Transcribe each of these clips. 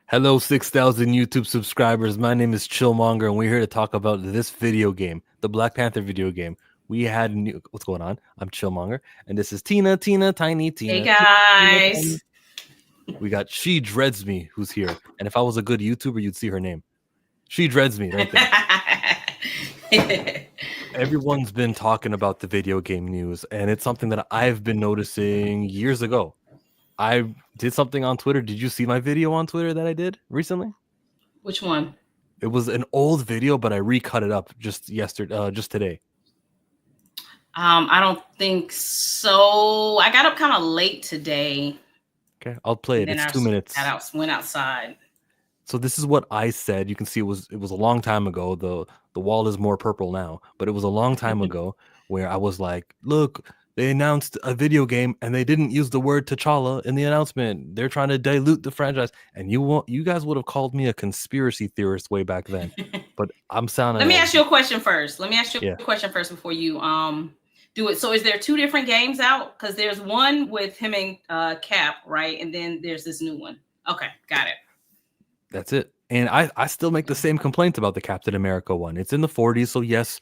Hello, 6,000 YouTube subscribers. My name is Chillmonger, and we're here to talk about this video game, the Black Panther video game. We had new. What's going on? I'm Chillmonger, and this is Tina, Tiny, Hey Tina. Tina, Tiny. guys. We got She Dreads Me, who's here. And if I was a good YouTuber, you'd see her name. She Dreads Me, right there. Everyone's been talking about the video game news, and it's something that I've been noticing years ago. I did something on Twitter. Did you see my video on Twitter that I did recently? Which one? It was an old video, but I recut it up just yesterday, just today. I don't think so. I got up kind of late today. Okay, I'll play it. It's 2 minutes. Went outside. So this is what I said. You can see it was a long time ago. The wall is more purple now, but it was a long time ago where I was like, look, they announced a video game and they didn't use the word T'Challa in the announcement. They're trying to dilute the franchise. And you guys would have called me a conspiracy theorist way back then. But I'm sounding. Let me ask you a question first. A question first before you do it. So is there two different games out? Because there's one with him and Cap, right? And then there's this new one. Okay, got it. That's it. And I still make the same complaints about the Captain America one. It's in the 40s, so yes,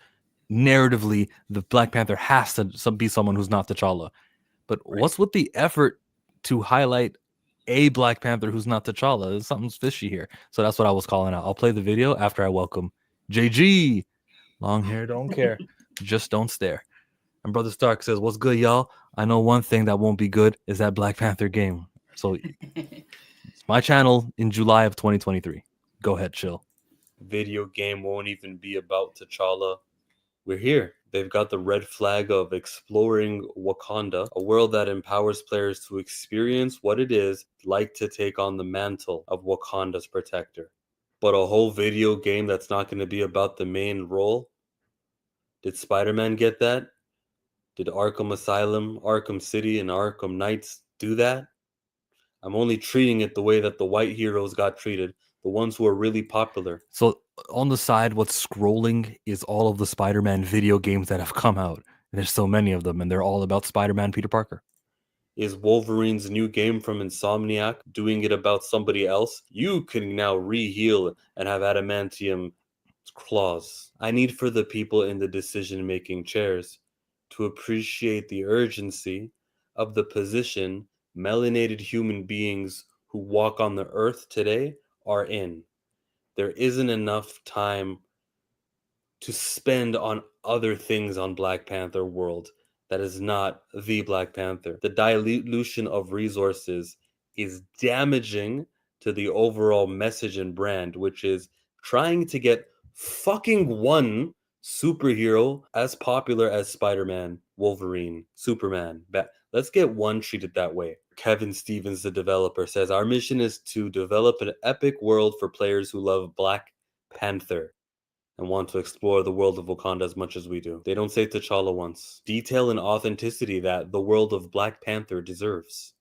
narratively, the Black Panther has to be someone who's not T'Challa. But what's with the effort to highlight a Black Panther who's not T'Challa? Something's fishy here. So that's what I was calling out. I'll play the video after I welcome JG. Long hair, don't care. Just don't stare. And Brother Stark says, what's good, y'all? I know one thing that won't be good is that Black Panther game. So it's my channel in July of 2023. Go ahead, chill. Video game won't even be about T'Challa. We're here. They've got the red flag of exploring Wakanda, a world that empowers players to experience what it is like to take on the mantle of Wakanda's protector. But a whole video game that's not going to be about the main role? Did Spider-Man get that? Did Arkham Asylum, Arkham City, and Arkham Knights do that? I'm only treating it the way that the white heroes got treated, the ones who are really popular. So on the side, what's scrolling is all of the Spider-Man video games that have come out. And there's so many of them, and they're all about Spider-Man Peter Parker. Is Wolverine's new game from Insomniac doing it about somebody else? You can now re-heal and have adamantium claws. I need for the people in the decision-making chairs to appreciate the urgency of the position melanated human beings who walk on the earth today are in. There isn't enough time to spend on other things on Black Panther world that is not the Black Panther. The dilution of resources is damaging to the overall message and brand, which is trying to get fucking one superhero as popular as Spider-Man, Wolverine, Superman. Let's get one treated that way. Kevin Stevens, the developer, says, our mission is to develop an epic world for players who love Black Panther and want to explore the world of Wakanda as much as we do. They don't say T'Challa once. Detail and authenticity that the world of Black Panther deserves.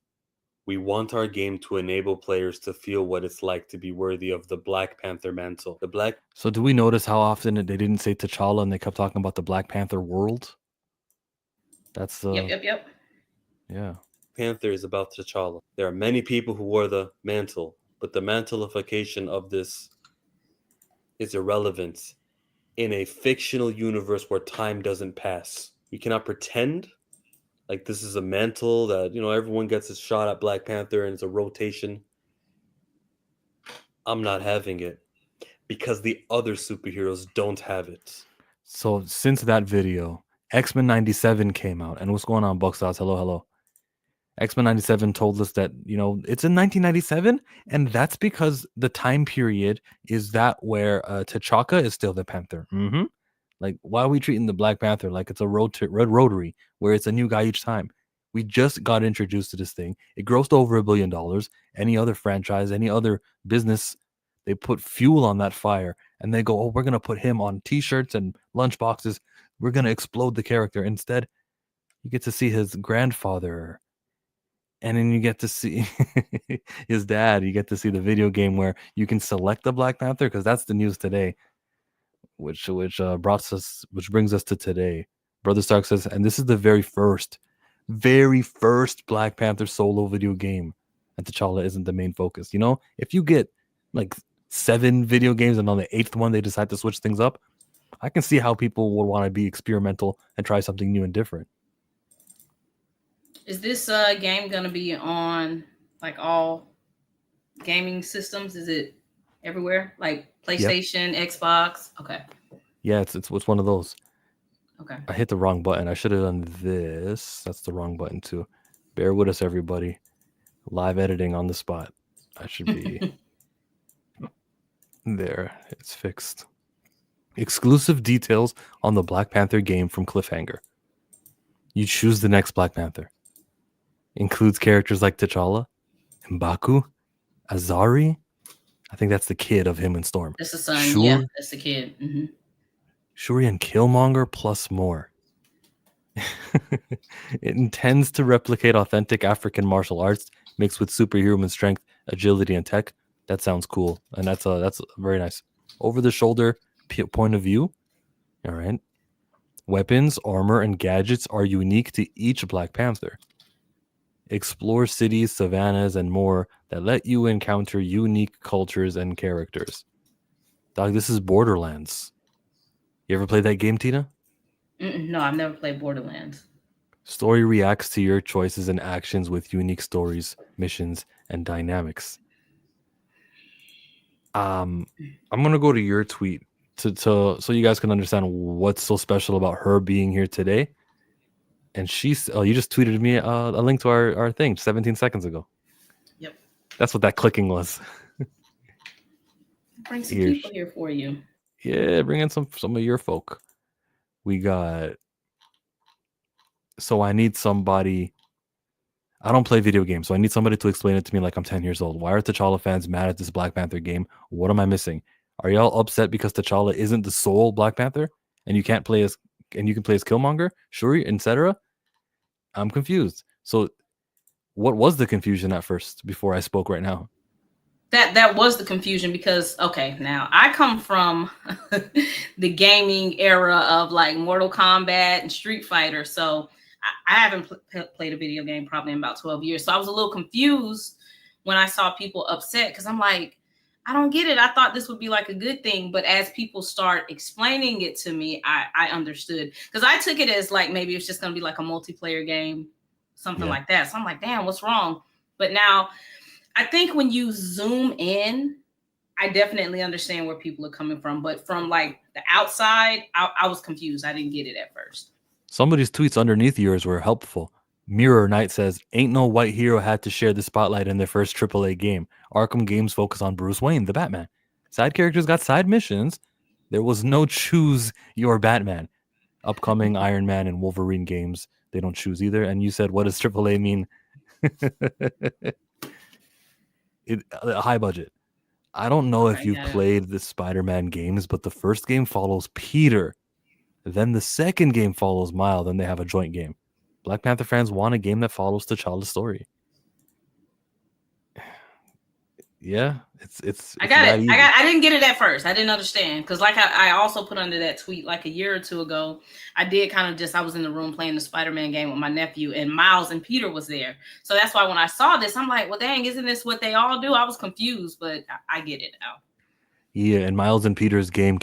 We want our game to enable players to feel what it's like to be worthy of the Black Panther mantle. So do we notice how often they didn't say T'Challa and they kept talking about the Black Panther world? That's Yep. Yeah. Panther is about T'Challa. There are many people who wore the mantle, but the mantleification of this is irrelevant in a fictional universe where time doesn't pass. We cannot pretend like this is a mantle that, everyone gets a shot at Black Panther and it's a rotation. I'm not having it because the other superheroes don't have it. So since that video, X-Men 97 came out. And what's going on, Buckstars? Hello. X-Men 97 told us that, it's in 1997, and that's because the time period is that where T'Chaka is still the Panther. Like, why are we treating the Black Panther like it's a red rotary where it's a new guy each time? We just got introduced to this thing. It grossed over $1 billion. Any other franchise, any other business, they put fuel on that fire, and they go, oh, we're going to put him on T-shirts and lunchboxes. We're going to explode the character. Instead, you get to see his grandfather, and then you get to see his dad. You get to see the video game where you can select the Black Panther, because that's the news today, which brings us to today. Brother Stark says, and this is the very first Black Panther solo video game, and T'Challa isn't the main focus. If you get like 7 video games, and on the 8th one they decide to switch things up. I can see how people would want to be experimental and try something new and different. Is this game gonna be on like all gaming systems? Is it everywhere? Like PlayStation, Xbox? Okay. Yeah, it's one of those. Okay. I hit the wrong button. I should have done this. That's the wrong button too. Bear with us, everybody. Live editing on the spot. I should be there. It's fixed. Exclusive details on the Black Panther game from Cliffhanger. You choose the next Black Panther. Includes characters like T'Challa, M'Baku, Azari. I think that's the kid of him and Storm. That's the son. Yeah, that's the kid. Mm-hmm. Shuri and Killmonger plus more. It intends to replicate authentic African martial arts mixed with superhuman strength, agility, and tech. That sounds cool, and that's very nice. Over the shoulder point of view. All right. Weapons, armor, and gadgets are unique to each Black Panther. Explore cities, savannas, and more that let you encounter unique cultures and characters. Dog, this is Borderlands. You ever played that game, Tina? No, I've never played Borderlands. Story reacts to your choices and actions with unique stories, missions, and dynamics. I'm gonna go to your tweet so you guys can understand what's so special about her being here today. And you just tweeted me a link to our thing 17 seconds ago. Yep. That's what that clicking was. Bring some people here for you. Yeah, bring in some of your folk. We got. So I need somebody. I don't play video games, so I need somebody to explain it to me like I'm 10 years old. Why are T'Challa fans mad at this Black Panther game? What am I missing? Are y'all upset because T'Challa isn't the sole Black Panther and you can play as Killmonger, Shuri, etc.? I'm confused. So what was the confusion at first before I spoke right now? That was the confusion because, okay, now I come from the gaming era of like Mortal Kombat and Street Fighter. So I haven't played a video game probably in about 12 years. So I was a little confused when I saw people upset because I'm like, I don't get it. I thought this would be like a good thing. But as people start explaining it to me, I understood. Because I took it as like maybe it's just going to be like a multiplayer game, something like that. So I'm like, damn, what's wrong? But now I think when you zoom in, I definitely understand where people are coming from. But from like the outside, I was confused. I didn't get it at first. Somebody's tweets underneath yours were helpful. Mirror Knight says, ain't no white hero had to share the spotlight in their first AAA game. Arkham games focus on Bruce Wayne, the Batman. Side characters got side missions. There was no choose your Batman. Upcoming Iron Man and Wolverine games, they don't choose either. And you said, what does AAA mean? High budget. I don't know if you've played the Spider-Man games, but the first game follows Peter. Then the second game follows Miles. Then they have a joint game. Black Panther fans want a game that follows T'Challa's story. Yeah, it's I got it. I didn't get it at first. I didn't understand because, like I also put under that tweet like a year or two ago. I did kind of I was in the room playing the Spider-Man game with my nephew, and Miles and Peter was there. So that's why when I saw this, I'm like, well, dang, isn't this what they all do? I was confused, but I get it now. Yeah, and Miles and Peter's game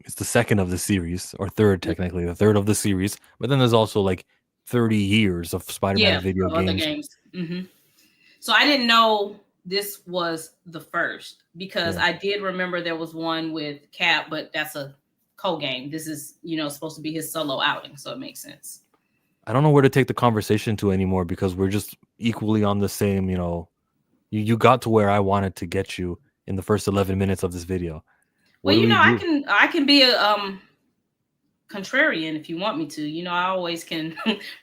it's the second of the series, or third technically, the third of the series. But then there's also like 30 years of Spider-Man video games. Other games. Mm-hmm. So I didn't know this was the first because I did remember there was one with Cap, but that's a co-game. This is, supposed to be his solo outing, so it makes sense. I don't know where to take the conversation to anymore because we're just equally on the same, you got to where I wanted to get you in the first 11 minutes of this video. Well, I can be a contrarian if you want me to. I always can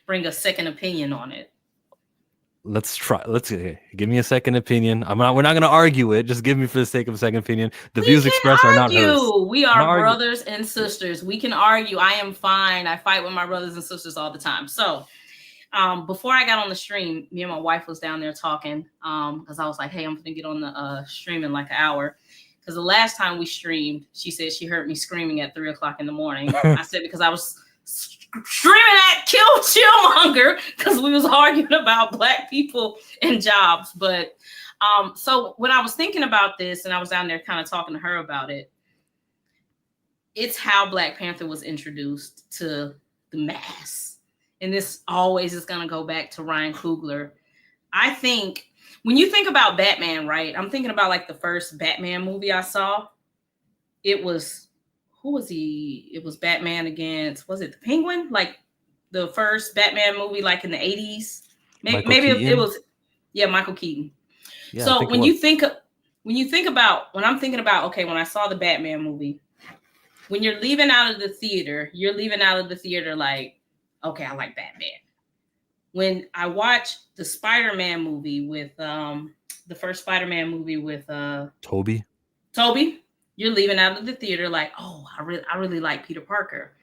bring a second opinion on it. Let's try. Give me a second opinion. We're not going to argue it. Just give me for the sake of a second opinion. The views expressed are not hers. We are brothers and sisters. We can argue. I am fine. I fight with my brothers and sisters all the time. So, before I got on the stream, me and my wife was down there talking. Because I was like, "Hey, I'm going to get on the stream in like an hour." Because the last time we streamed, she said she heard me screaming at 3:00 in the morning. I said because I was screaming at Kill Chillmonger because we was arguing about Black people and jobs. But So when I was thinking about this and I was down there kind of talking to her about it, it's how Black Panther was introduced to the mass. And this always is going to go back to Ryan Coogler. I think when you think about Batman, right? I'm thinking about like the first Batman movie I saw. It was, who was he? It was Batman against, was it the Penguin? Like the first Batman movie, like in the 80s. Maybe it was, yeah, Michael Keaton. Yeah, so when you think about, when I'm thinking about, okay, when I saw the Batman movie, when you're leaving out of the theater, you're leaving out of the theater like, okay, I like Batman. When I watched the Spider-Man movie with the first Spider-Man movie with Toby, you're leaving out of the theater like, oh, I really like Peter Parker.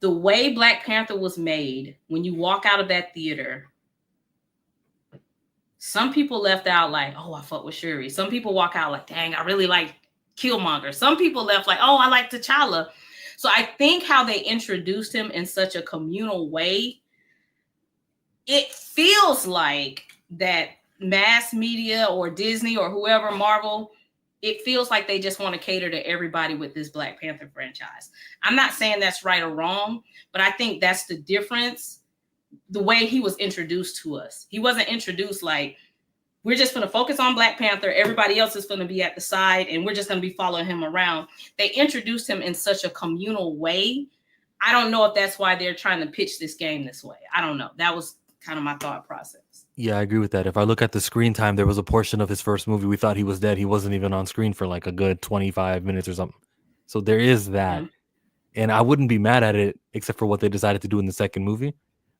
The way Black Panther was made, when you walk out of that theater, some people left out like, oh, I fuck with Shuri. Some people walk out like, dang, I really like Killmonger. Some people left like, oh, I like T'Challa. So I think how they introduced him in such a communal way, it feels like that mass media or Disney or whoever, Marvel, it feels like they just want to cater to everybody with this Black Panther franchise. I'm not saying that's right or wrong, but I think that's the difference. The way he was introduced to us, he wasn't introduced like, we're just going to focus on Black Panther. Everybody else is going to be at the side and we're just going to be following him around. They introduced him in such a communal way. I don't know if that's why they're trying to pitch this game this way. I don't know. That was kind of my thought process. Yeah, I agree with that. If I look at the screen time, there was a portion of his first movie we thought he was dead. He wasn't even on screen for like a good 25 minutes or something. So there is that. Yeah. And I wouldn't be mad at it except for what they decided to do in the second movie.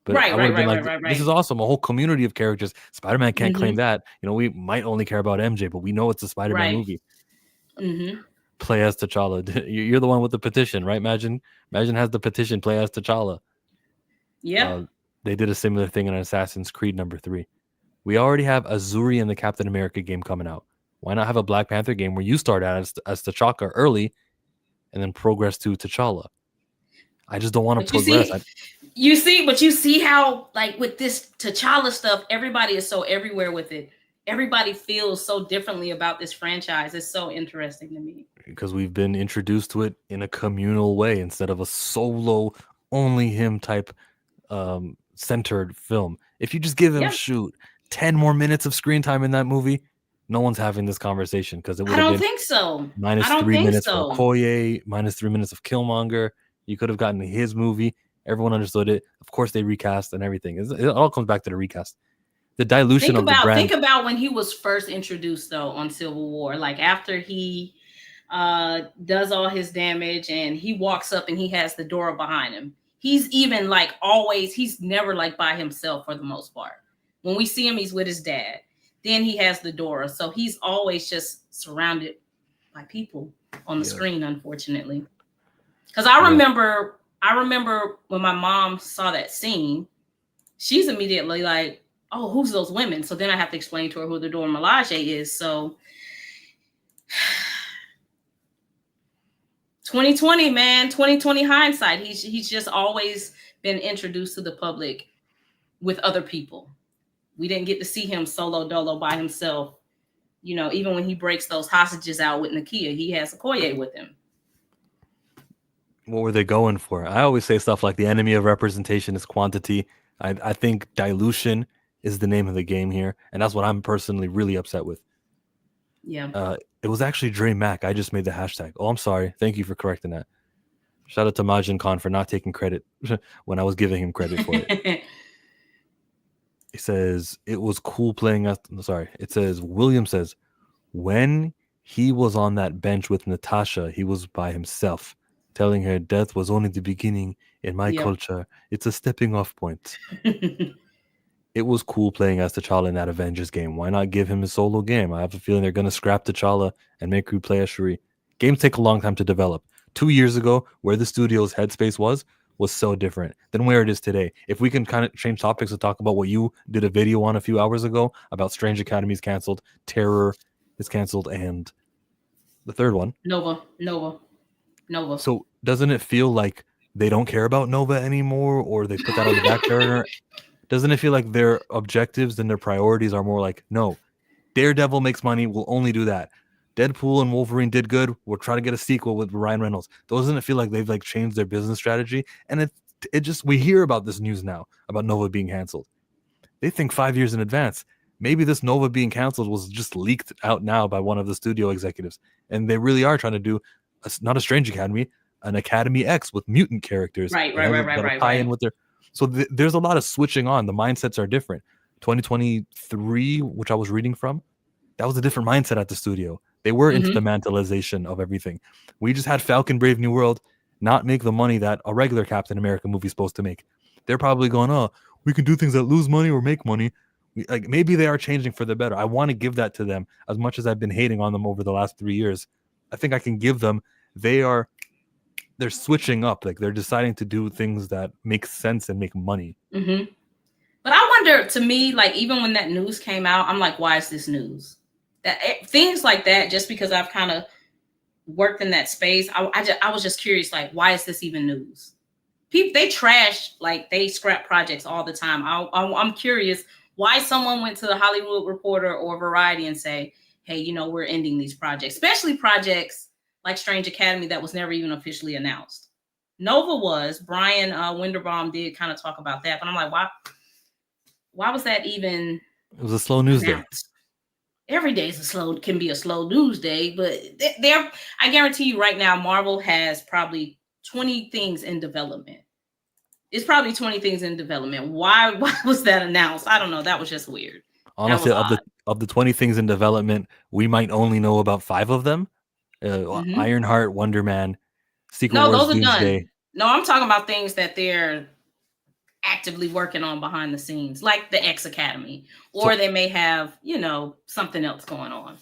But I would have been like, this is awesome. A whole community of characters. Spider-Man can't claim that. You know, we might only care about MJ, but we know it's a Spider-Man movie. Play as T'Challa. You're the one with the petition, right? Imagine has the petition, play as T'Challa. Yeah. They did a similar thing in Assassin's Creed #3. We already have Azuri in the Captain America game coming out. Why not have a Black Panther game where you start out as T'Chaka early and then progress to T'Challa? I just don't want to progress. But you see how, like, with this T'Challa stuff, everybody is so everywhere with it. Everybody feels so differently about this franchise. It's so interesting to me. Because we've been introduced to it in a communal way instead of a solo, only him type centered film. If you just give him 10 more minutes of screen time in that movie, no one's having this conversation because it would have been. I don't think so. -3 minutes for Okoye, -3 minutes of Killmonger. You could have gotten his movie. Everyone understood it. Of course, they recast and everything. It all comes back to the recast. The dilution of the brand. Think about when he was first introduced, though, on Civil War. Like, after he does all his damage and he walks up and he has the door behind him. He's even, like, always, he's never, like, by himself for the most part. When we see him, he's with his dad. Then he has the door. So he's always just surrounded by people on the screen, unfortunately. Because I remember when my mom saw that scene, she's immediately like, oh, who's those women? So then I have to explain to her who the Dora Milaje is. So 2020, man, 2020 hindsight. He's just always been introduced to the public with other people. We didn't get to see him solo dolo by himself. You know, even when he breaks those hostages out with Nakia, he has Okoye with him. What were they going for? I always say stuff like the enemy of representation is quantity. I think dilution is the name of the game here, and that's what I'm personally really upset with. Yeah. It was actually Dre Mack. I just made the hashtag. Oh, I'm sorry. Thank you for correcting that. Shout out to Majin Khan for not taking credit when I was giving him credit for it. It says, it was cool playing us. Sorry. It says, William says, when he was on that bench with Natasha, he was by himself, telling her death was only the beginning in my culture. It's a stepping off point. It was cool playing as T'Challa in that Avengers game. Why not give him a solo game? I have a feeling they're going to scrap T'Challa and make you play as Shuri. Games take a long time to develop. 2 years ago, where the studio's headspace was so different than where it is today. If we can kind of change topics to talk about what you did a video on a few hours ago about Strange Academy is canceled, Terror is canceled, and the third one. Nova. So doesn't it feel like they don't care about Nova anymore, or they put that on the back burner? Doesn't it feel like their objectives and their priorities are more like, no, Daredevil makes money, we'll only do that. Deadpool and Wolverine did good, we'll try to get a sequel with Ryan Reynolds. Doesn't it feel like they've like changed their business strategy? And it just, we hear about this news now about Nova being canceled. They think 5 years in advance. Maybe this Nova being canceled was just leaked out now by one of the studio executives, and they really are trying to do not a Strange Academy, an Academy X with mutant characters Right. that'll tie in with their. So there's a lot of switching on. The mindsets are different. 2023, which I was reading from, that was a different mindset at the studio. They were into the mantleization of everything. We just had Falcon Brave New World not make the money that a regular Captain America movie is supposed to make. They're probably going, oh, we can do things that lose money or make money. Like maybe they are changing for the better. I want to give that to them as much as I've been hating on them over the last 3 years. I think I can give them. They're switching up. Like they're deciding to do things that make sense and make money. Mm-hmm. But I wonder, to me, like even when that news came out, I'm like, why is this news? Things like that, just because I've kind of worked in that space, I was just curious, like, why is this even news? People, they trash, like they scrap projects all the time. I'm curious why someone went to the Hollywood Reporter or Variety and say, hey, we're ending these projects, especially projects like Strange Academy that was never even officially announced. Nova was. Brian Winderbaum did kind of talk about that, but I'm like, why was that even? It was a slow news day. Every day can be a slow news day, but I guarantee you right now, Marvel has probably 20 things in development. It's probably 20 things in development. Why was that announced? I don't know. That was just weird. Honestly, of the 20 things in development, we might only know about 5 of them. Ironheart, Wonder Man, Secret Wars, those are Doomsday. done. No, I'm talking about things that they're actively working on behind the scenes, like the X Academy, or they may have, something else going on.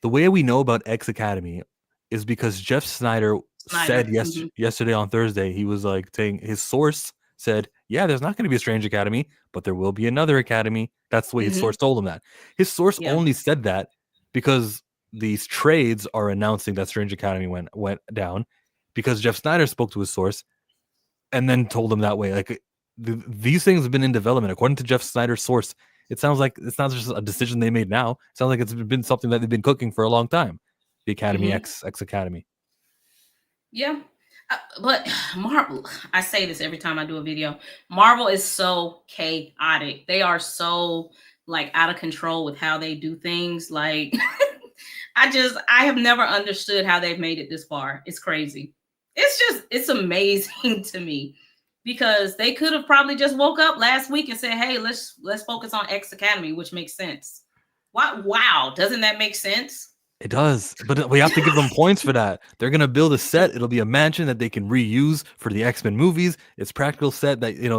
The way we know about X Academy is because Jeff Snyder said yesterday on Thursday, he was like saying his source said, yeah, there's not going to be a Strange Academy, but there will be another Academy. That's the way his source told him that. His source only said that because these trades are announcing that Strange Academy went down, because Jeff Snyder spoke to his source and then told him that way. Like these things have been in development according to Jeff Snyder's source. It sounds like it's not just a decision they made now. It sounds like it's been something that they've been cooking for a long time. The Academy X Academy. Yeah. But Marvel, I say this every time I do a video, Marvel is so chaotic. They are so like out of control with how they do things. Like I have never understood how they've made it this far. It's crazy. It's amazing to me, because they could have probably just woke up last week and said, hey, let's focus on X Academy, which makes sense. Wow. Doesn't that make sense? It does, but we have to give them points for that. They're going to build a set. It'll be a mansion that they can reuse for the X-Men movies. It's practical set that, you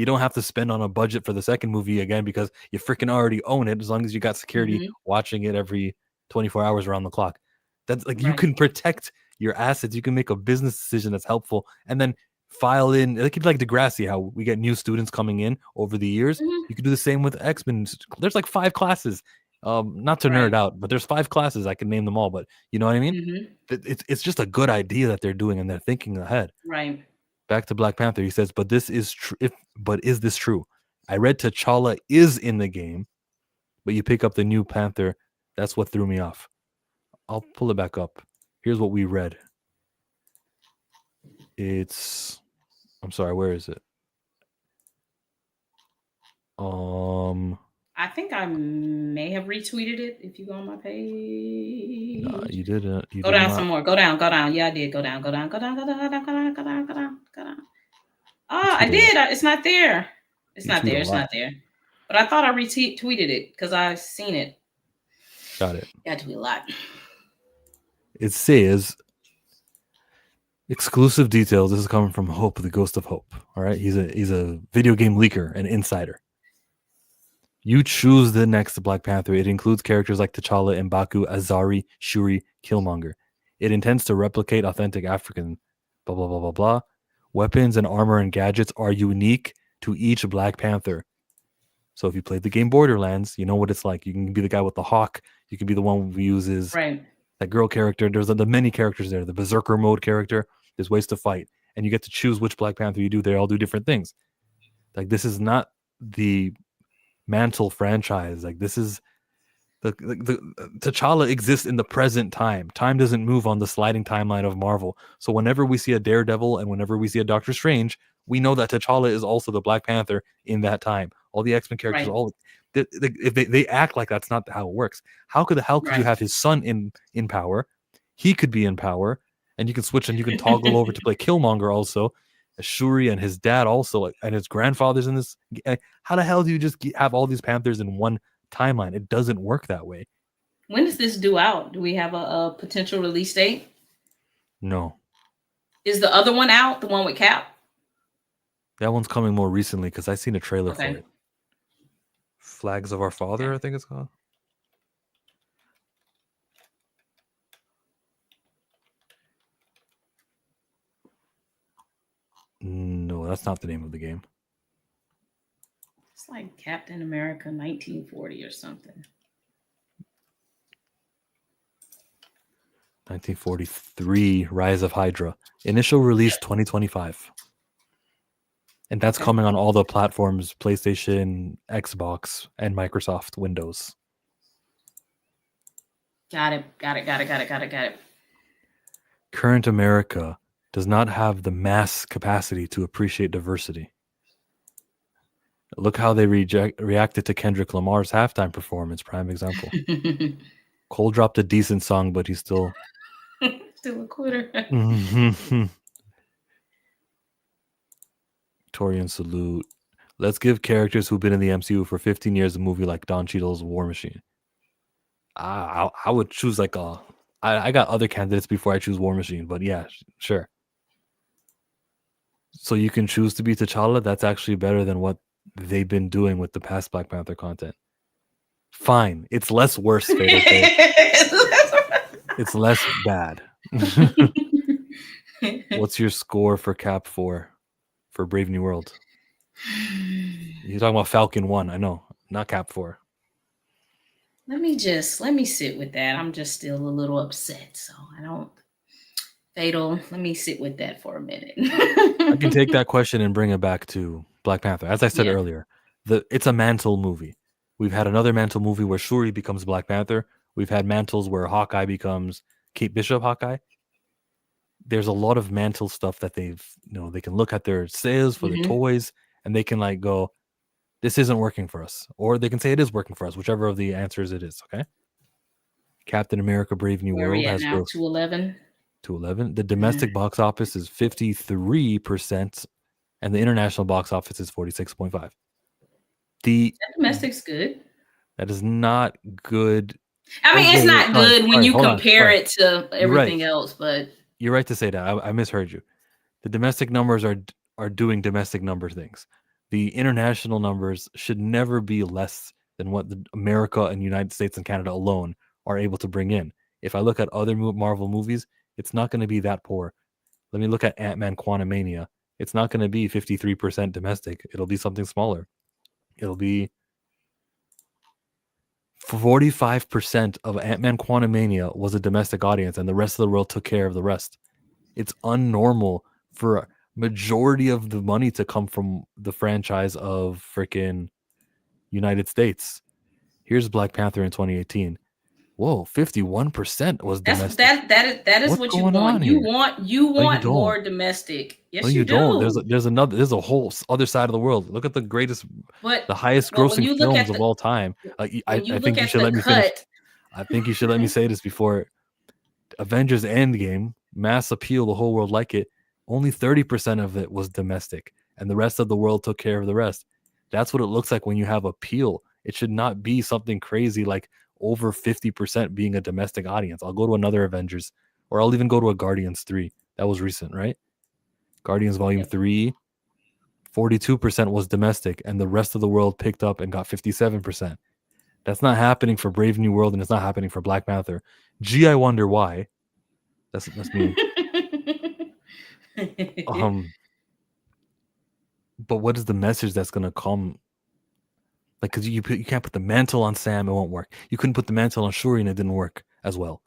don't have to spend on a budget for the second movie again, because you freaking already own it, as long as you got security watching it every 24 hours around the clock. That's like, you can protect your assets. You can make a business decision that's helpful, and then file in, like Degrassi, how we get new students coming in over the years. You can do the same with X-Men. There's like 5 classes. Not to nerd out, but there's 5 classes. I can name them all, but you know what I mean? It's just a good idea that they're doing, and they're thinking ahead. Right. Back to Black Panther, he says, but is this true? I read T'Challa is in the game, but you pick up the new Panther. That's what threw me off. I'll pull it back up. Here's what we read. I'm sorry, where is it? I think I may have retweeted it. If you go on my page, no, you didn't. Go down some more. Go down. Yeah, I did. Go down. Oh, I did. It's not there. It's not there. But I thought I retweeted it because I've seen it. Got it. Yeah, I tweet a lot. It says exclusive details. This is coming from Hope, the Ghost of Hope. All right, he's a video game leaker, an insider. You choose the next Black Panther. It includes characters like T'Challa, M'Baku, Azari, Shuri, Killmonger. It intends to replicate authentic African blah, blah, blah, blah, blah. Weapons and armor and gadgets are unique to each Black Panther. So if you played the game Borderlands, you know what it's like. You can be the guy with the hawk. You can be the one who uses that girl character. There's the many characters there. The Berserker mode character. There's ways to fight. And you get to choose which Black Panther you do. They all do different things. Like, this is not the Mantle franchise. Like, this is T'Challa exists in the present time. Time doesn't move on the sliding timeline of Marvel. So whenever we see a Daredevil and whenever we see a Doctor Strange, we know that T'Challa is also the Black Panther in that time. All the X-Men characters, Right. all if they act like that's not how it works. How could you Right. have his son in power? He could be in power, and you can switch and you can toggle over to play Killmonger also. Shuri and his dad also, like, and his grandfather's in this. How the hell do you just have all these Panthers in one timeline? It doesn't work that way. When does this due out? Do we have a potential release date? No, Is the other one out? The one with Cap? that one's coming more recently because I seen a trailer for Okay. it. Flags of Our Father, Okay. I think it's called. No, that's not the name of the game. It's like Captain America 1940 or something. 1943, Rise of Hydra. Initial release 2025. And that's Okay. coming on all the platforms, PlayStation, Xbox, and Microsoft Windows. Got it. Current America does not have the mass capacity to appreciate diversity. Look how they reacted to Kendrick Lamar's halftime performance, prime example. Cole dropped a decent song, but he's still Still a quitter. Torian salute. Let's give characters who've been in the MCU for 15 years a movie like Don Cheadle's War Machine. I would choose like I got other candidates before I choose War Machine, but yeah, sure. So you can choose to be T'Challa. That's actually better than what they've been doing with the past Black Panther content. Fine, it's less worse. It's less bad. What's your score for Cap 4 for Brave New World? You're talking about Falcon 1. I know, not Cap 4. Let me sit with that. I'm just still a little upset, so I don't. Fatal. Let me sit with that for a minute. I can take that question and bring it back to Black Panther. As I said earlier, it's a mantle movie. We've had another mantle movie where Shuri becomes Black Panther. We've had mantles where Hawkeye becomes Kate Bishop Hawkeye. There's a lot of mantle stuff that they've, they can look at their sales for their toys and they can like go, this isn't working for us. Or they can say it is working for us, whichever of the answers it is, okay? Captain America Brave New World has now? 211? 211. The domestic box office is 53%, and the international box office is 46.5. The domestic's good. That is not good. I mean, it's not good when you compare it to everything else, but you're right to say that. I misheard you. The domestic numbers are doing domestic number things. The international numbers should never be less than what the America and United States and Canada alone are able to bring in. If I look at other Marvel movies, it's not going to be that poor. Let me look at Ant-Man Quantumania. It's not going to be 53% domestic. It'll be something smaller. It'll be 45% of Ant-Man Quantumania was a domestic audience, and the rest of the world took care of the rest. It's unnormal for a majority of the money to come from the franchise of freaking United States. Here's Black Panther in 2018. Whoa, 51% was domestic. That is what you want. You want more domestic. Yes, you don't. There's a whole other side of the world. Look at the highest grossing films of all time. I think you should let me finish. I think you should let me say this before. Avengers Endgame, mass appeal, the whole world like it. Only 30% of it was domestic, and the rest of the world took care of the rest. That's what it looks like when you have appeal. It should not be something crazy like over 50% being a domestic audience. I'll go to another Avengers, or I'll even go to a Guardians 3. That was recent, right? Guardians Volume 3, 42% was domestic, and the rest of the world picked up and got 57%. That's not happening for Brave New World, and it's not happening for Black Panther. Gee, I wonder why. That's me. But what is the message that's going to come? Like, because you can't put the mantle on Sam, it won't work. You couldn't put the mantle on Shuri, and it didn't work as well.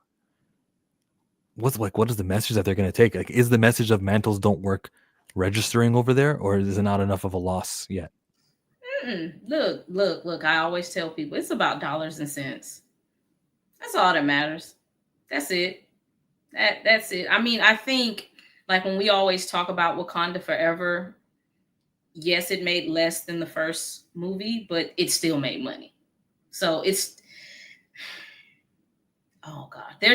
What is the message that they're going to take? Like, is the message of mantles don't work registering over there, or is it not enough of a loss yet? Look. I always tell people it's about dollars and cents. That's all that matters. That's it. That's it. I mean, I think like when we always talk about Wakanda Forever, yes, it made less than the first movie, but it still made money. So it's oh god, they're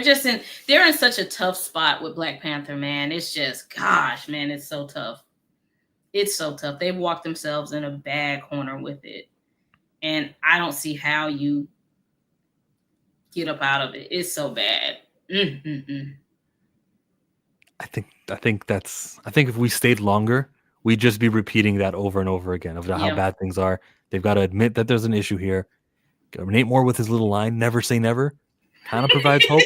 in such a tough spot with Black Panther, man. It's just gosh, man, it's so tough. It's so tough. They've walked themselves in a bad corner with it, and I don't see how you get up out of it. It's so bad. Mm-mm-mm. I think if we stayed longer, we'd just be repeating that over and over again of how Yeah. bad things are. They've got to admit that there's an issue here. Nate Moore with his little line, "Never say never," kind of provides hope.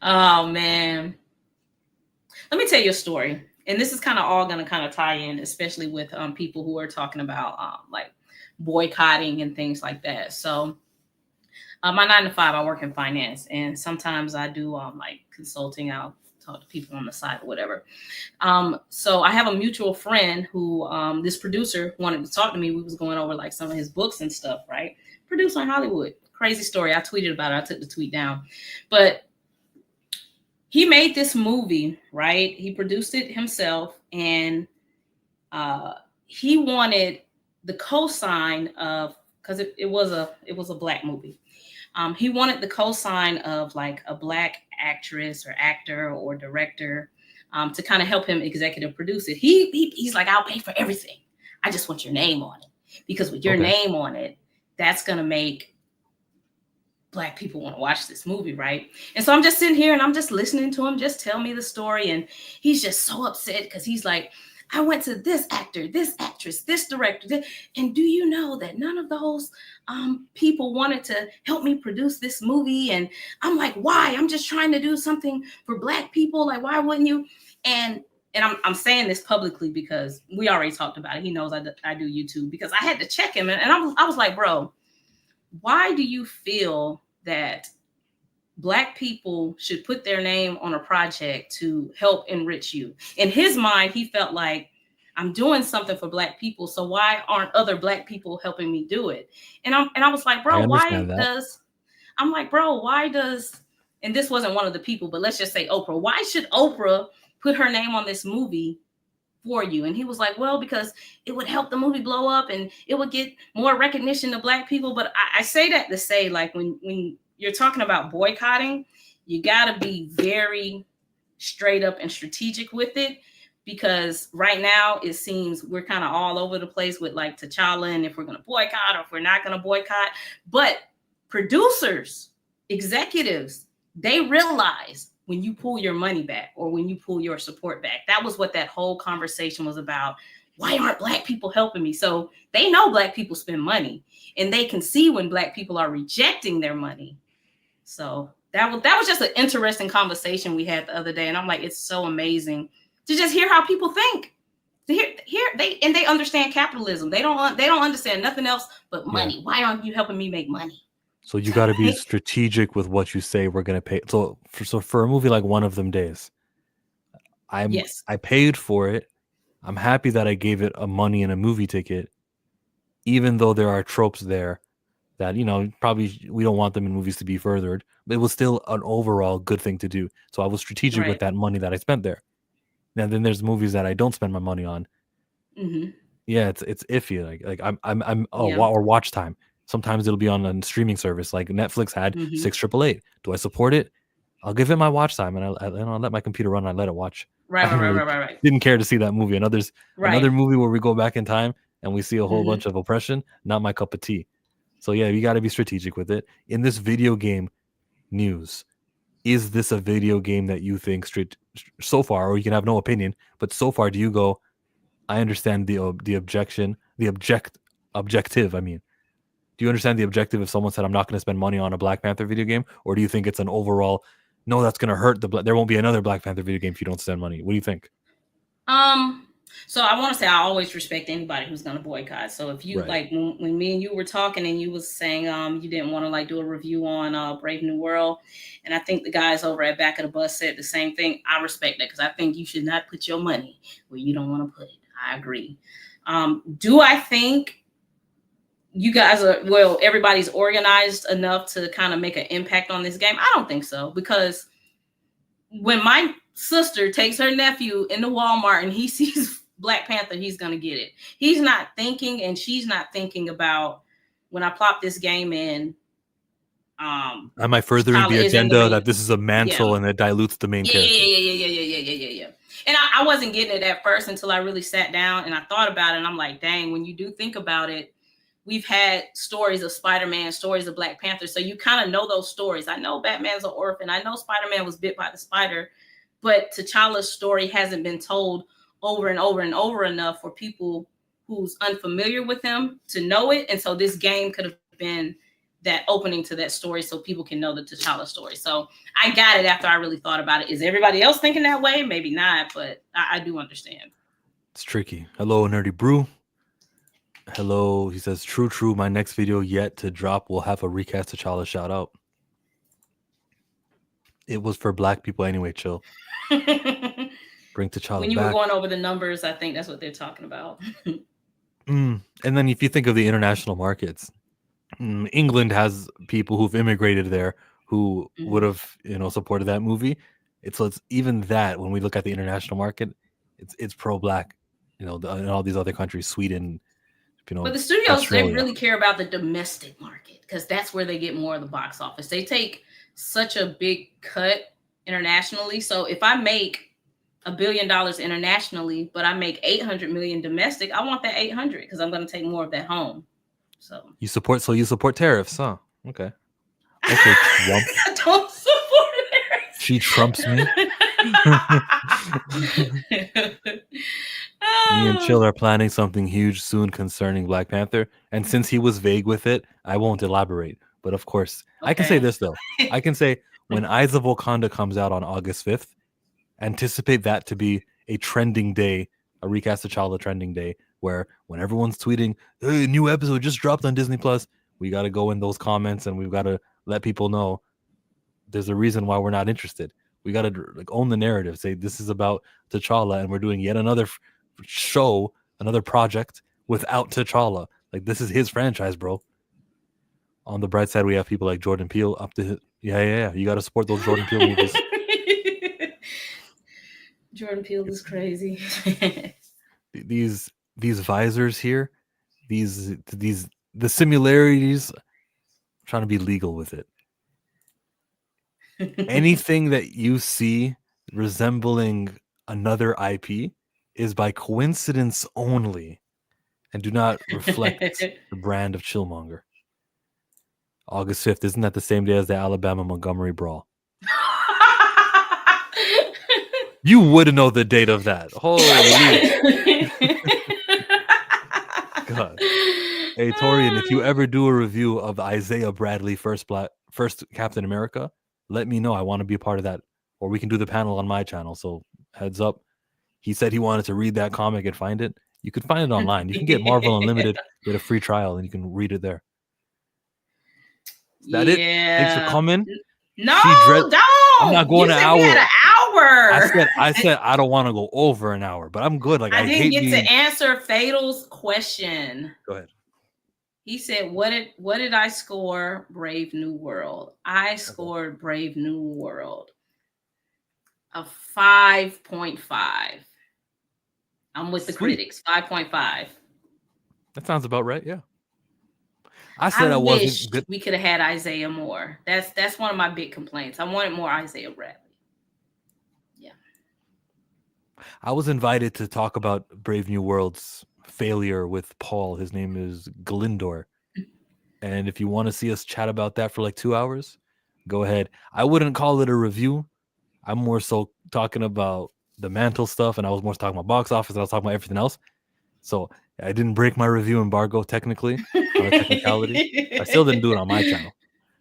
Oh man. Let me tell you a story. And this is kind of all going to kind of tie in, especially with people who are talking about like boycotting and things like that. So my 9 to 5, I work in finance, and sometimes I do like consulting. I'll talk to people on the side or whatever. So I have a mutual friend who this producer wanted to talk to me. We was going over like some of his books and stuff, right? Producer in Hollywood. Crazy story. I tweeted about it. I took the tweet down. But he made this movie, right? He produced it himself, and he wanted the cosign of, because it was a black movie. He wanted the cosign of like a black actress or actor or director to kind of help him executive produce it. He's like, I'll pay for everything. I just want your name on it, because with your name on it, that's gonna make Black people want to watch this movie, right? And so I'm just sitting here and I'm just listening to him just tell me the story, and he's just so upset because he's like, I went to this actor, this actress, this director, and do you know that none of those people wanted to help me produce this movie? And I'm like, why? I'm just trying to do something for Black people. Like, why wouldn't you? And I'm saying this publicly because we already talked about it. He knows I do YouTube, because I had to check him, and I was like, bro, why do you feel that Black people should put their name on a project to help enrich you? In his mind, he felt like, I'm doing something for Black people, so why aren't other Black people helping me do it? And I was like, I bro, understand that. why does, and this wasn't one of the people, but let's just say Oprah, why should Oprah put her name on this movie for you? And he was like, well, because it would help the movie blow up and it would get more recognition to Black people. But I say that to say, like, when you're talking about boycotting, you got to be very straight up and strategic with it, because right now it seems we're kind of all over the place with like T'Challa, and if we're going to boycott or if we're not going to boycott. But producers, executives, they realize when you pull your money back or when you pull your support back. That was what that whole conversation was about. Why aren't Black people helping me? So they know Black people spend money, and they can see when Black people are rejecting their money. So that was just an interesting conversation we had the other day. And I'm like, it's so amazing to just hear how people think. To hear they understand capitalism. They don't understand nothing else but money. Yeah. Why aren't you helping me make money? So you got to be strategic with what you say we're going to pay. So for a movie like One of Them Days, I paid for it. I'm happy that I gave it a money and a movie ticket, even though there are tropes there that, you know, probably we don't want them in movies to be furthered, but it was still an overall good thing to do. So I was strategic with that money that I spent there. Now then there's movies that I don't spend my money on. Mm-hmm. Yeah, it's iffy. Like or watch time. Sometimes it'll be on a streaming service. Like Netflix had 688. Do I support it? I'll give it my watch time, and I'll let my computer run. And I let it watch. Right. Didn't care to see that movie. Another movie where we go back in time and we see a whole bunch of oppression. Not my cup of tea. So yeah, you got to be strategic with it. In this video game news, is this a video game that you think so far, or you can have no opinion, but so far, do you go, I understand the objective. I mean, do you understand the objective if someone said, I'm not going to spend money on a Black Panther video game? Or do you think it's an overall, no, that's going to hurt there won't be another Black Panther video game if you don't spend money? What do you think? So I want to say I always respect anybody who's going to boycott. So if you like when me and you were talking and you was saying you didn't want to like do a review on Brave New World, and I think the guys over at Back of the Bus said the same thing. I respect that, because I think you should not put your money where you don't want to put it. I agree. Do I think you guys everybody's organized enough to kind of make an impact on this game. I don't think so, because when my sister takes her nephew into Walmart and he sees Black Panther, he's gonna get it. He's not thinking, and she's not thinking about, when I plop this game in, Am I furthering the agenda that this is a mantle and it dilutes the main character? Yeah. And I wasn't getting it at first until I really sat down and I thought about it, and I'm like, dang, when you do think about it, we've had stories of Spider-Man, stories of Black Panther, so you kind of know those stories. I know Batman's an orphan. I know Spider-Man was bit by the spider, but T'Challa's story hasn't been told over and over and over enough for people who's unfamiliar with him to know it. And so this game could have been that opening to that story so people can know the T'Challa story. So I got it after I really thought about it. Is everybody else thinking that way? Maybe not, but I do understand. It's tricky. Hello, Nerdy Brew. Hello, he says, true. My next video yet to drop will have a recast T'Challa shout out. It was for black people anyway, chill. Bring T'Challa when you back. were going over the numbers, I think that's what they're talking about. And then if you think of the international markets, England has people who've immigrated there who would have, supported that movie. So it's even that when we look at the international market, it's pro-black, in all these other countries, Sweden, but the studios, Australia. They really care about the domestic market because that's where they get more of the box office. They take such a big cut internationally. So if I make $1 billion internationally, but I make 800 million domestic, I want that 800 because I'm going to take more of that home. So you support tariffs, huh? Okay, Trump. I don't support tariffs. She trumps me. Me and Chill are planning something huge soon concerning Black Panther, and since he was vague with it, I won't elaborate. But of course, okay. I can say this though. I can say when Eyes of Wakanda comes out on August 5th, anticipate that to be a trending day, a recast of T'Challa trending day, where when everyone's tweeting, hey, new episode just dropped on Disney Plus, we got to go in those comments and we've got to let people know there's a reason why we're not interested. We got to own the narrative. Say this is about T'Challa, and we're doing yet another show, another project without T'Challa. This is his franchise, bro. On the bright side, we have people like Jordan Peele up to yeah. You got to support those Jordan Peele movies. Jordan Peele is crazy. These visors here, the similarities. I'm trying to be legal with it. Anything that you see resembling another IP is by coincidence only and do not reflect the brand of Chillmonger. August 5th, isn't that the same day as the Alabama-Montgomery brawl? You would know the date of that. Holy God. Hey, Torian, if you ever do a review of Isaiah Bradley first Captain America, let me know. I want to be a part of that. Or we can do the panel on my channel. So heads up. He said he wanted to read that comic and find it. You can find it online. You can get Marvel Unlimited, get a free trial, and you can read it there. Is that it? Thanks for coming. No, don't. I'm not going an hour. We had an hour. I said I don't want to go over an hour, but I'm good. I didn't get to answer Fatal's question. Go ahead. He said, "What did I score? Brave New World. I scored Brave New World a 5.5. I'm with the critics. 5.5. That sounds about right. Yeah. I said I wasn't good. We could have had Isaiah more. That's one of my big complaints. I wanted more Isaiah Bradley. Yeah. I was invited to talk about Brave New World's failure with Paul. His name is Glindor. And if you want to see us chat about that for 2 hours, go ahead. I wouldn't call it a review. I'm more so talking about the mantle stuff, and I was more talking about box office, and I was talking about everything else. So I didn't break my review embargo technically, on a technicality. I still didn't do it on my channel.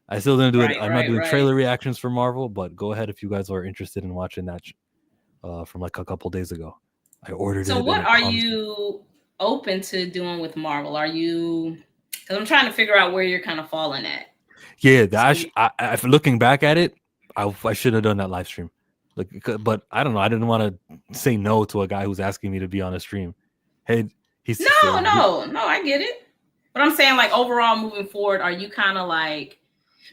I still didn't do it. I'm not doing trailer reactions for Marvel, but go ahead if you guys are interested in watching that from a couple days ago. I ordered it. So what are you open to doing with Marvel? Are you... Because I'm trying to figure out where you're kind of falling at. Yeah, looking back at it, I should have done that live stream. But I don't know. I didn't want to say no to a guy who's asking me to be on a stream. Hey, No, I get it. But I'm saying, like, overall moving forward, are you kind of like,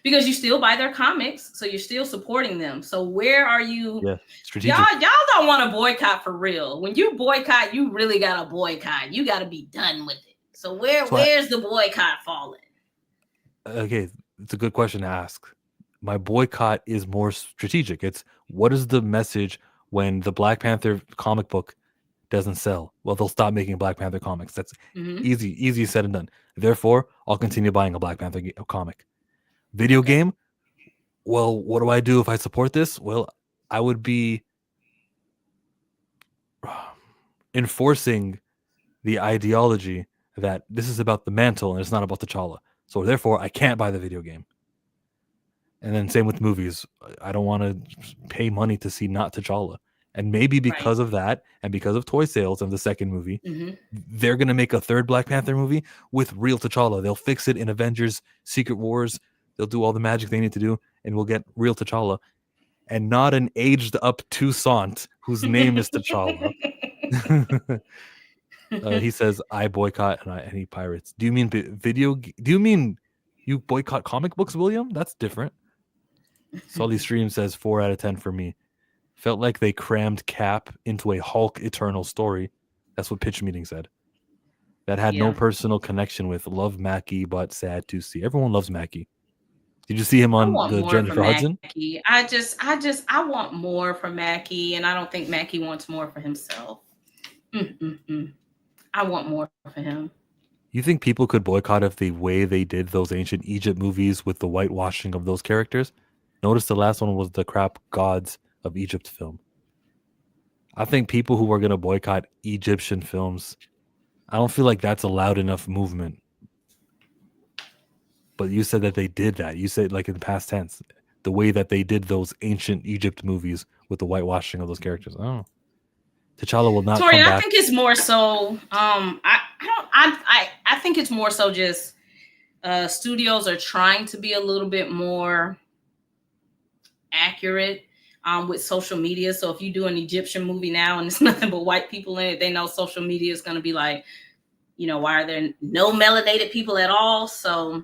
because you still buy their comics, so you're still supporting them. So where are you? Yeah, strategic. Y'all don't want to boycott for real. When you boycott, you really gotta boycott. You gotta be done with it. So where's the boycott falling? Okay, it's a good question to ask. My boycott is more strategic. It's what is the message when the Black Panther comic book doesn't sell? Well, they'll stop making Black Panther comics. That's easy said and done. Therefore, I'll continue buying a Black Panther comic. Video game? Well, what do I do if I support this? Well, I would be enforcing the ideology that this is about the mantle and it's not about T'Challa. So therefore, I can't buy the video game. And then same with movies. I don't want to pay money to see not T'Challa. And maybe because of that and because of toy sales of the second movie, they're going to make a third Black Panther movie with real T'Challa. They'll fix it in Avengers, Secret Wars. They'll do all the magic they need to do, and we'll get real T'Challa. And not an aged up Toussaint whose name is T'Challa. He says, I boycott and any pirates. Do you mean video? Do you mean you boycott comic books, William? That's different. Sully Stream says 4 out of 10 for me. Felt like they crammed Cap into a Hulk Eternal story. That's what Pitch Meeting said. That had no personal connection with. Love Mackie, but sad to see. Everyone loves Mackie. Did you see him on the Jennifer Hudson? I want more for Mackie, and I don't think Mackie wants more for himself. I want more for him. You think people could boycott if the way they did those ancient Egypt movies with the whitewashing of those characters? Notice the last one was the crap Gods of Egypt film. I think people who are going to boycott Egyptian films, I don't feel like that's a loud enough movement. But you said that they did that. You said, like, in the past tense, the way that they did those ancient Egypt movies with the whitewashing of those characters. Oh, T'Challa will not Tori, come back. I think it's more so. I think it's more so just studios are trying to be a little bit more accurate with social media. So if you do an Egyptian movie now and it's nothing but white people in it, they know social media is going to be like, why are there no melanated people at all? So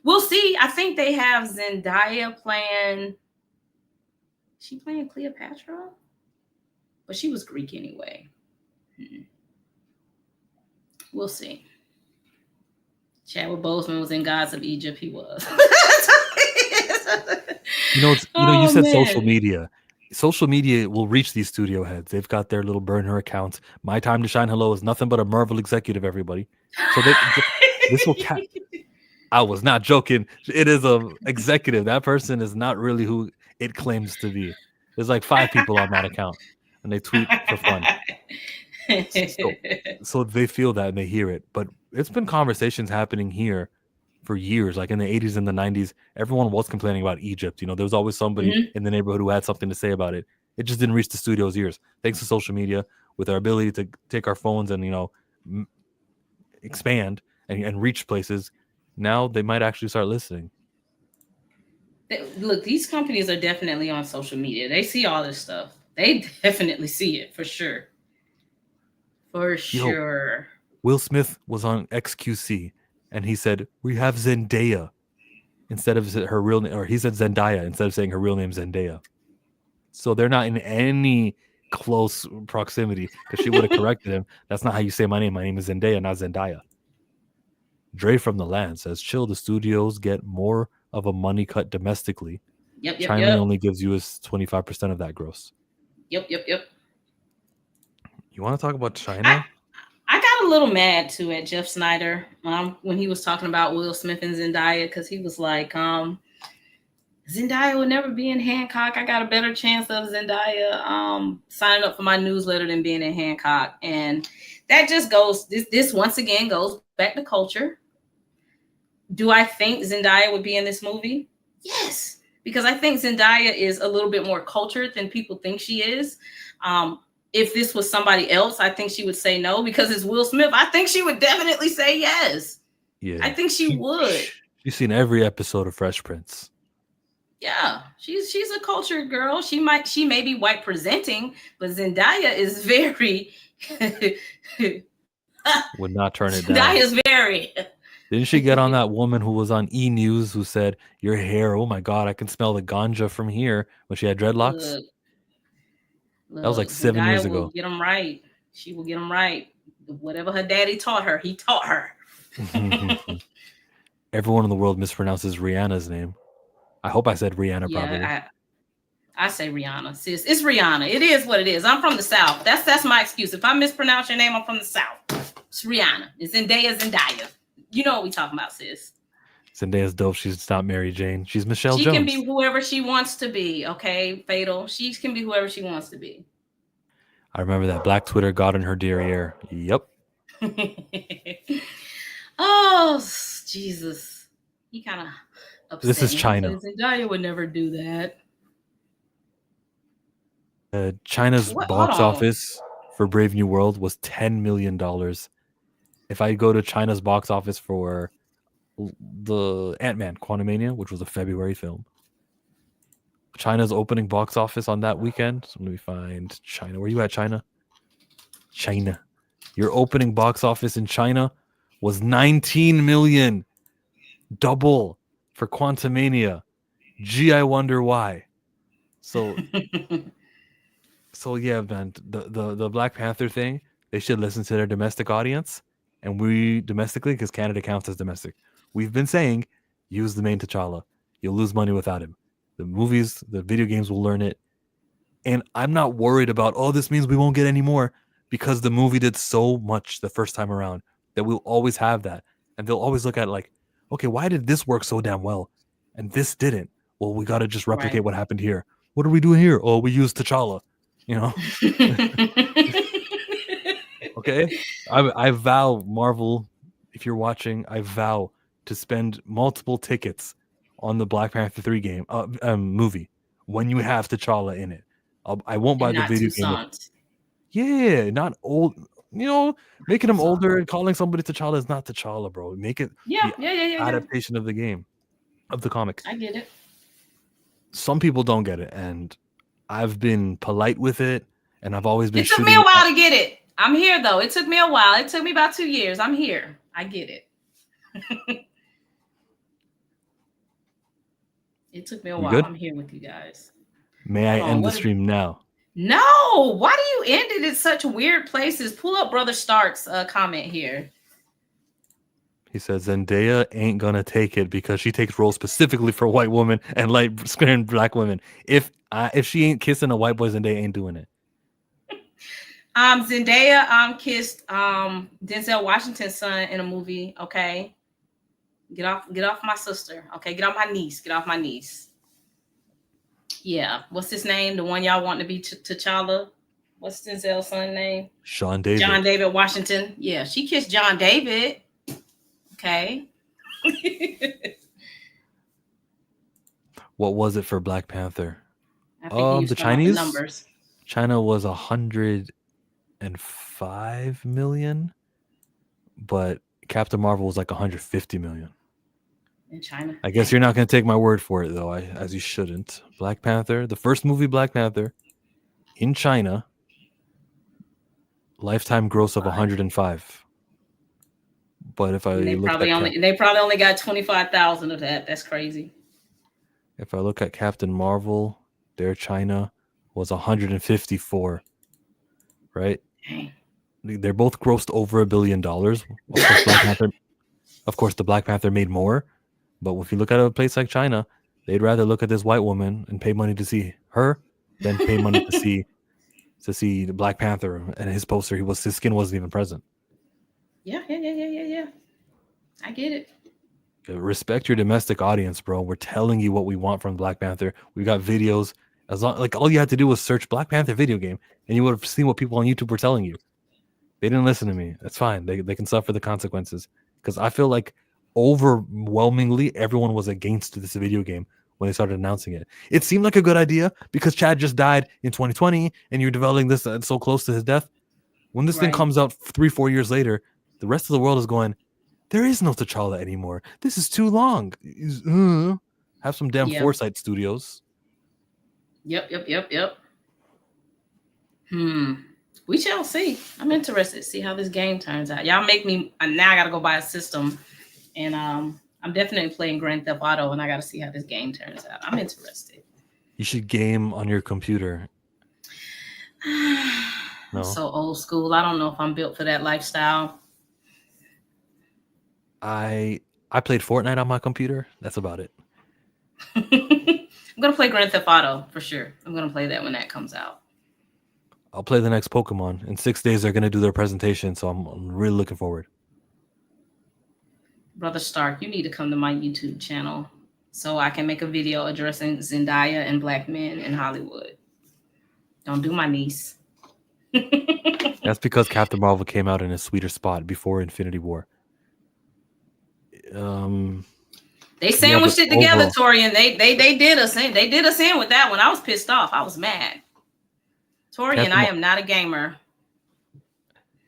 we'll see. I think they have Zendaya playing. She playing Cleopatra? But she was Greek anyway. We'll see. Chadwick Boseman was in Gods of Egypt. He was. You said social media. Social media will reach these studio heads. They've got their little burner accounts. My Time to Shine Hello is nothing but a Marvel executive, everybody. So this will I was not joking. It is a executive. That person is not really who it claims to be. There's like 5 people on that account, and they tweet for fun. So they feel that and they hear it. But it's been conversations happening here for years. Like in the 80s and the 90s, everyone was complaining about Egypt. There was always somebody in the neighborhood who had something to say about it. It just didn't reach the studio's ears. Thanks to social media, with our ability to take our phones and, expand and reach places, now they might actually start listening. Look, these companies are definitely on social media. They see all this stuff. They definitely see it, for sure. For sure. Will Smith was on XQC, and he said, we have Zendaya instead of her real name, or he said Zendaya instead of saying her real name Zendaya. So they're not in any close proximity, because she would have corrected him. That's not how you say my name. My name is Zendaya, not Zendaya. Dre from the Land says, chill, the studios get more of a money cut domestically. China only gives you 25% of that gross. Yep. You want to talk about China? I got a little mad too at Jeff Snyder when he was talking about Will Smith and Zendaya, because he was like, Zendaya will never be in Hancock. I got a better chance of Zendaya signing up for my newsletter than being in Hancock. And that just goes, this once again goes back to culture. Do I think Zendaya would be in this movie? Yes, because I think Zendaya is a little bit more cultured than people think she is. If this was somebody else, I think she would say no. Because it's Will Smith, I think she would definitely say yes. Yeah, I think she would. She's seen every episode of Fresh Prince. Yeah, she's a cultured girl. She may be white presenting, but Zendaya is very would not turn it down. Zendaya is very. Didn't she get on that woman who was on E News who said, "Your hair, oh my god, I can smell the ganja from here," when she had dreadlocks? Look, That was like look, 7 years Zendaya will ago. get them right. She will get them right. Whatever her daddy taught her, he taught her. Everyone in the world mispronounces Rihanna's name. I hope I said Rihanna properly. Yeah, I say Rihanna, sis. It's Rihanna. It is what it is. I'm from the South. That's my excuse. If I mispronounce your name, I'm from the South. It's Rihanna. It's Zendaya. You know what we talking about, sis. Zendaya's dope. She's not Mary Jane. She's Michelle She Jones. can be whoever she wants to be. Okay, Fatal. She can be whoever she wants to be. I remember that Black Twitter got in her derriere. Yep. Oh, Jesus. He kind of upset This is me. China. Zendaya would never do that. China's What? box Hold on. office for Brave New World was $10 million. If I go to China's box office for the Ant-Man Quantumania, which was a February film, China's opening box office on that weekend. So let me find China. Where you at, China? China. Your opening box office in China was 19 million. Double for Quantumania. Gee, I wonder why. So yeah, man, the Black Panther thing, they should listen to their domestic audience, and we domestically, because Canada counts as domestic. We've been saying, use the main T'Challa. You'll lose money without him. The movies, the video games will learn it. And I'm not worried about, oh, this means we won't get any more, because the movie did so much the first time around that we'll always have that. And they'll always look at it like, okay, why did this work so damn well? And this didn't. Well, we got to just replicate what happened here. What are we doing here? Oh, we used T'Challa. You know? Okay? I vow, Marvel, if you're watching, I vow to spend multiple tickets on the Black Panther 3 game movie when you have T'Challa in it. I won't buy the video game. Yeah, not old. You know, making him older and calling somebody T'Challa is not T'Challa, bro. Make it adaptation of the game, of the comic. I get it. Some people don't get it, and I've been polite with it, and I've always been. It took me a while to get it. I'm here though. It took me a while. It took me about 2 years. I'm here. I get it. It took me a while. Good? I'm here with you guys. May I end the stream now? No. Why do you end it in such weird places? Pull up Brother Stark's comment here. He says Zendaya ain't gonna take it because she takes roles specifically for white women and light-skinned black women. If she ain't kissing a white boy, Zendaya ain't doing it. Zendaya kissed Denzel Washington's son in a movie. Okay, get off my sister. Okay, get off my niece. Get off my niece. Yeah, what's his name? The one y'all want to be T'Challa. What's Denzel's son's name? John David. John David Washington. Yeah, she kissed John David. Okay. What was it for Black Panther? The Chinese numbers. China was 105 million, but Captain Marvel was like 150 million. In China. I guess you're not going to take my word for it, though, as you shouldn't. Black Panther, the first movie Black Panther in China, lifetime gross of 105. But if I they probably only got 25,000 of that. That's crazy. If I look at Captain Marvel, their China was 154. Right? Dang. They're both grossed over $1 billion. Of course, the Black Panther made more. But if you look at a place like China, they'd rather look at this white woman and pay money to see her than pay money to see the Black Panther and his poster. His skin wasn't even present. Yeah. I get it. Respect your domestic audience, bro. We're telling you what we want from Black Panther. We got videos. All you had to do was search Black Panther video game, and you would have seen what people on YouTube were telling you. They didn't listen to me. That's fine. They can suffer the consequences. Because I feel like overwhelmingly everyone was against this video game when they started announcing it. It seemed like a good idea because Chad just died in 2020, and you're developing this so close to his death. When this thing comes out 3-4 years later, the rest of the world is going, there is no T'Challa anymore. This is too long. Have some damn foresight, studios. Yep. We shall see. I'm interested to see how this game turns out. Y'all make me now. I gotta go buy a system And I'm definitely playing Grand Theft Auto, and I got to see how this game turns out. I'm interested. You should game on your computer. I'm No, so old school. I don't know if I'm built for that lifestyle. I played Fortnite on my computer. That's about it. I'm gonna play Grand Theft Auto for sure. I'm gonna play that when that comes out. I'll play the next Pokemon. In 6 days, they're gonna do their presentation, so I'm really looking forward. Brother Stark, you need to come to my YouTube channel so I can make a video addressing Zendaya and black men in Hollywood. Don't do my niece. That's because Captain Marvel came out in a sweeter spot before Infinity War. They sandwiched it together, overall, Tori, and they did us in. They did us in with that one. I was pissed off. I was mad. Tori and I am not a gamer.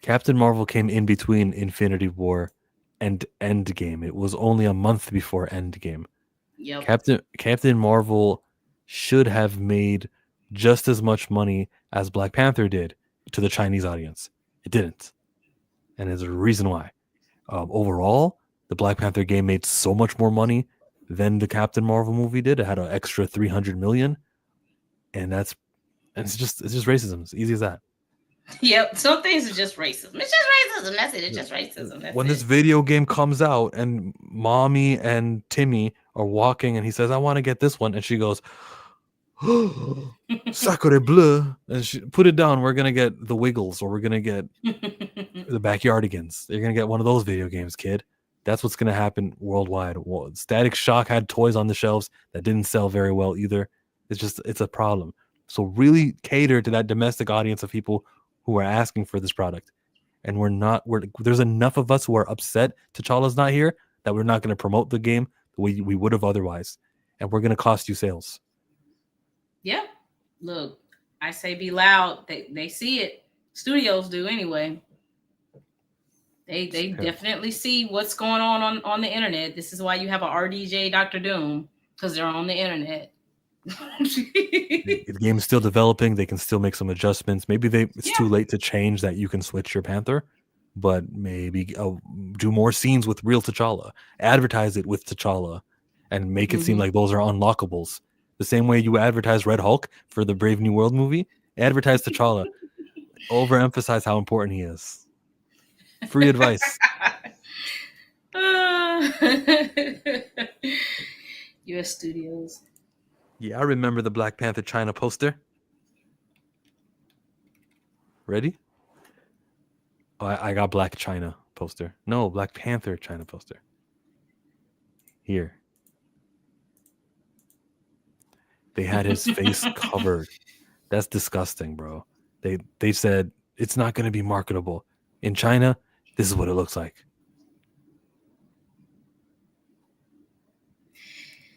Captain Marvel came in between Infinity War and Endgame. It was only a month before Endgame. Yep. Captain Marvel should have made just as much money as Black Panther did to the Chinese audience. It didn't. And there's a reason why. Overall, the Black Panther game made so much more money than the Captain Marvel movie did. It had an extra 300 million. And it's just racism. It's easy as that. Yep, some things are just racism. It's just racism. That's it. It's just racism. That's when it. this video game comes out and Mommy and Timmy are walking and he says, I want to get this one. And she goes, Sacre bleu. And she put it down. We're going to get the Wiggles or we're going to get the Backyardigans. You're going to get one of those video games, kid. That's what's going to happen worldwide. Static Shock had toys on the shelves that didn't sell very well either. It's a problem. So really cater to that domestic audience of people who are asking for this product. And there's enough of us who are upset T'Challa's not here that we're not going to promote the game the way we would have otherwise. And we're going to cost you sales. Yeah. Look, I say be loud. They see it. Studios do anyway. They definitely see what's going on the internet. This is why you have a RDJ Dr. Doom, because they're on the internet. The game is still developing. They can still make some adjustments. Maybe it's too late to change that you can switch your Panther, but maybe do more scenes with real T'Challa, advertise it with T'Challa, and make it seem like those are unlockables. The same way you advertise Red Hulk for the Brave New World movie, advertise T'Challa, overemphasize how important he is. Free advice. U.S. Studios. Yeah, I remember the Black Panther China poster. Ready? Oh, I got Black China poster. No, Black Panther China poster. Here. They had his face covered. That's disgusting, bro. They said it's not going to be marketable. In China, this is what it looks like.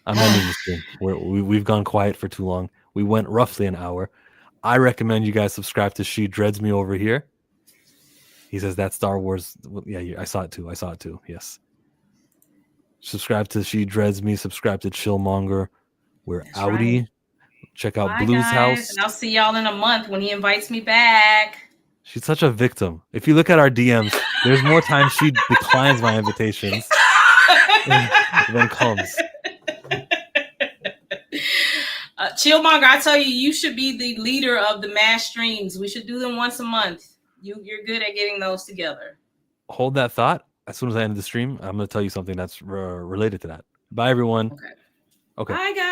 I'm ending the stream. We've gone quiet for too long. We went roughly an hour. I recommend you guys subscribe to She Dreads Me over here. He says that Star Wars. Yeah, I saw it too. Yes. Subscribe to She Dreads Me. Subscribe to Chillmonger. We're outie. Right. Check out Bye, Blue's guys. house. And I'll see y'all in a month when he invites me back. She's such a victim. If you look at our DMs, there's more times she declines my invitations than comes. Chillmonger, I tell you, you should be the leader of the mass streams. We should do them once a month. You're good at getting those together. Hold that thought. As soon as I end the stream, I'm going to tell you something that's related to that. Bye, everyone. Okay. Bye, guys.